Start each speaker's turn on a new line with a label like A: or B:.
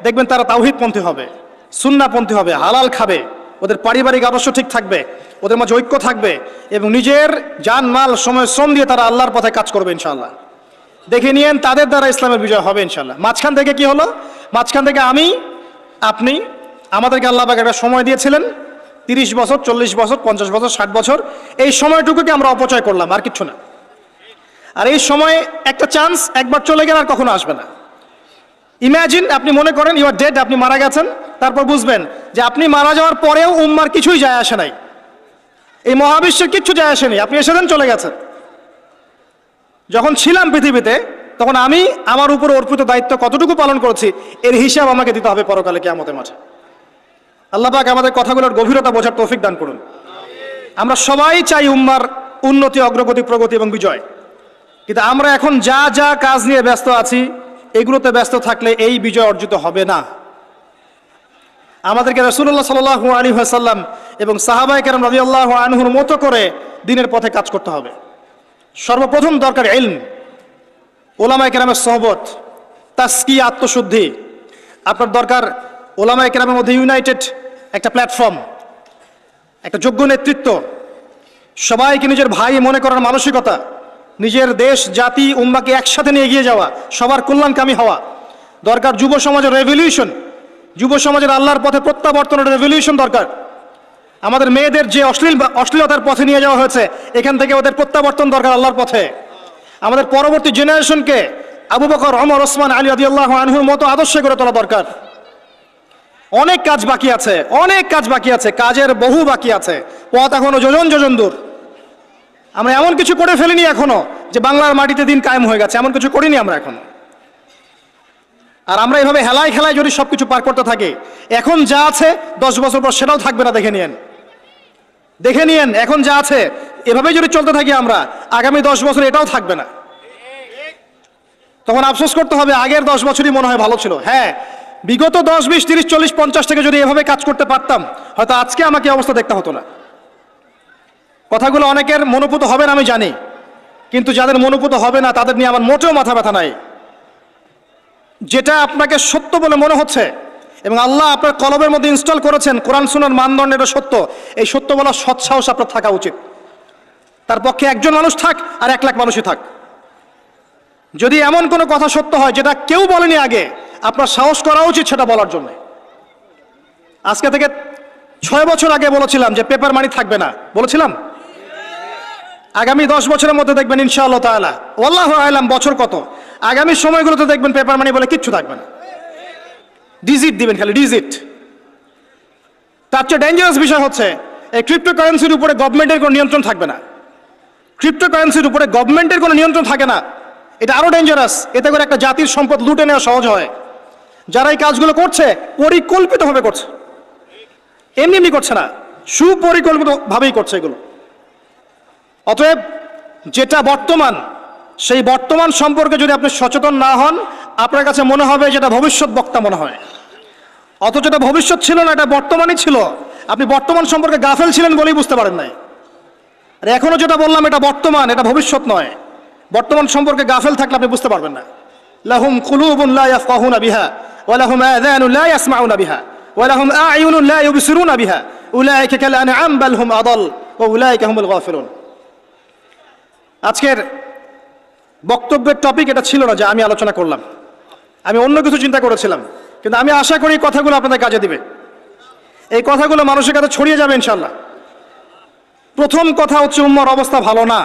A: দেখবেন তারা তাওহীদপন্থী হবে, সুন্নাহপন্থী হবে, হালাল খাবে, ওদের পারিবারিক আদর্শ ঠিক থাকবে, ওদের মাঝে ঐক্য থাকবে এবং নিজের জান মাল সময় শ্রম দিয়ে তারা আল্লাহর পথে কাজ করবে ইনশাআল্লাহ। দেখে নিয়েন তাদের দ্বারা ইসলামের বিজয় হবে ইনশাআল্লাহ। মাঝখান থেকে কি হলো? মাঝখান থেকে আমি, আপনি, আমাদেরকে আল্লাহ পাক একটা সময় দিয়েছিলেন 30 বছর, 40 বছর, 50 বছর, 60 বছর। এই সময়টুকুকে আমরা অপচয় করলাম, আর কিচ্ছু না। আর এই সময় একটা চান্স, একবার চলে গেলে আর কখনো আসবে না। ইমাজিন, আপনি মনে করেন ইউ আর ডেড, আপনি মারা গেছেন, তারপর বুঝবেন যে আপনি মারা যাওয়ার পরেও উম্মার কিছুই যায় আসে নাই, এই মহাবিশ্বের কিচ্ছু যায় আসেনি, আপনি এসেছেন চলে গেছেন। যখন ছিলাম পৃথিবীতে তখন আমি আমার উপর অর্পিত দায়িত্ব কতটুকু পালন করেছি এর হিসাব আমাকে দিতে হবে পরকালে কিয়ামতের মাঠে। আল্লাহ পাক আমাদের কথাগুলোর গভীরতা বোঝার তৌফিক দান করুন। আমরা সবাই চাই উম্মার উন্নতি, অগ্রগতি, প্রগতি এবং বিজয়, কিন্তু আমরা এখন যা যা কাজ নিয়ে ব্যস্ত আছি এগুলোতে ব্যস্ত থাকলে এই বিজয় অর্জিত হবে না। আমাদেরকে রাসূলুল্লাহ সাল্লাল্লাহু আলাইহি ওয়াসাল্লাম এবং সাহাবায়ে কেরাম রাদিয়াল্লাহু আনহুর মতো করে দ্বীনের পথে কাজ করতে হবে। সর্বপ্রথম দরকার ইলম, ওলামায়ে কেরামের সোহবত, তাসকিয়া, আত্মশুদ্ধি। আপনার দরকার ওলামায়ে কেরামের মধ্যে ইউনাইটেড একটা প্ল্যাটফর্ম, একটা যোগ্য নেতৃত্ব, সবাইকে নিজের ভাই মনে করার মানসিকতা, নিজের দেশ, জাতি, উম্মাকে একসাথে নিয়ে এগিয়ে যাওয়া, সবার কল্যাণকামী হওয়া। দরকার যুব সমাজের রেভলিউশন, যুব সমাজের আল্লাহর পথে প্রত্যাবর্তনের রেভলিউশন দরকার। আমাদের মেয়েদের যে অশ্লীলতার পথে নিয়ে যাওয়া হয়েছে এখান থেকে ওদের প্রত্যাবর্তন দরকার আল্লাহর পথে। আমাদের পরবর্তী জেনারেশনকে আবু বকর, ওমর, ওসমান, আলী রাদিয়াল্লাহু আনহুর মতো আদর্শ করে তোলা দরকার। অনেক কাজ বাকি আছে, অনেক কাজ বাকি আছে, কাজের বহু বাকি আছে, পথ এখনো যোজন যোজন দূর। আমরা এমন কিছু করে ফেলিনি এখনো যে বাংলার মাটিতে দিন কায়েম হয়ে গেছে, এমন কিছু করিনি আমরা এখন। আর আমরা এভাবে হেলায় খেলায় যদি সবকিছু পার করতে থাকি, এখন যা আছে 10 বছর পর সেটাও থাকবে না। দেখে নিয়েন, দেখে নিয়েন, এখন যা আছে এভাবেই যদি চলতে থাকি আমরা, আগামী 10 বছর এটাও থাকবে না। তখন আফসোস করতে হবে আগের 10 বছরই মনে হয় ভালো ছিল। হ্যাঁ, বিগত 10, 20, 30, 40, 50 থেকে যদি এভাবে কাজ করতে পারতাম হয়তো আজকে আমাকে অবস্থা দেখতে হতো না। কথাগুলো অনেকের মনোপুত হবে না আমি জানি, কিন্তু যাদের মনোপুত হবে না তাদের নিয়ে আমার মোটেও মাথা ব্যথা নাই। যেটা আপনাকে সত্য বলে মনে হচ্ছে এবং আল্লাহ আপনার কলবের মধ্যে ইনস্টল করেছেন, কোরআন সুন্নাহর মানদণ্ডে এটা সত্য, এই সত্য বলার সৎসাহস আপনার থাকা উচিত। তার পক্ষে একজন মানুষ থাক আর 1 লাখ মানুষই থাক, যদি এমন কোনো কথা সত্য হয় যেটা কেউ বলেনি আগে, আপনার সাহস করা উচিত সেটা বলার জন্য। আজকে থেকে 6 বছর আগে বলেছিলাম যে পেপার মানি থাকবে না, বলেছিলাম। আগামী 10 বছরের মধ্যে দেখবেন ইনশাআল্লাহ তাআলা, ওয়াল্লাহু আ'লাম বছর কত, আগামী সময়গুলোতে দেখবেন পেপার মানি বলে কিচ্ছু থাকবে না, ডিজিট দিবেন, খালি ডিজিট। তার চেয়ে ডেঞ্জারাস বিষয় হচ্ছে এই ক্রিপ্টোকারেন্সির উপরে গভর্নমেন্টের কোনো নিয়ন্ত্রণ থাকবে না। ক্রিপ্টোকারেন্সির উপরে গভর্নমেন্টের কোনো নিয়ন্ত্রণ থাকে না, এটা আরো ডেঞ্জারাস। এতে করে একটা জাতির সম্পদ লুটে নেওয়া সহজ হয়। যারা এই কাজগুলো করছে পরিকল্পিতভাবে করছে, এমনি এমনি করছে না, সুপরিকল্পিতভাবেই করছে এগুলো। অতএব যেটা বর্তমান, সেই বর্তমান সম্পর্কে যদি আপনি সচেতন না হন, আপনার কাছে মনে হবে যেটা ভবিষ্যৎ বক্তা মনে হয়, অথচ এটা ভবিষ্যৎ ছিল না, এটা বর্তমানই ছিল। আপনি বর্তমান সম্পর্কে গাফেল ছিলেন বলেই বুঝতে পারেন নাই। আর এখনো যেটা বললাম এটা বর্তমান, এটা ভবিষ্যৎ নয়। বর্তমান সম্পর্কে গাফেল থাকলে আপনি বুঝতে পারবেন না। লাহুম কুলুবুন লা ইয়াফকাহুনা বিহা ওয়া লাহুম আযানুন লা ইয়াসমাউনা বিহা ওয়া লাহুম আ'য়ুনুন লা ইউবসিরুনা বিহা উলাইকা কাল আনআম বাল হুম আদাল ওয়া উলাইকা হুমুল গাফিলুন। আজকের বক্তব্যের টপিক এটা ছিল না যে আমি আলোচনা করলাম, আমি অন্য কিছু চিন্তা করেছিলাম, কিন্তু আমি আশা করি এই কথাগুলো আপনাদের কাজে দিবে, এই কথাগুলো মানুষের কাছে ছড়িয়ে যাবে ইনশাআল্লাহ। প্রথম কথা হচ্ছে উম্মার অবস্থা ভালো না।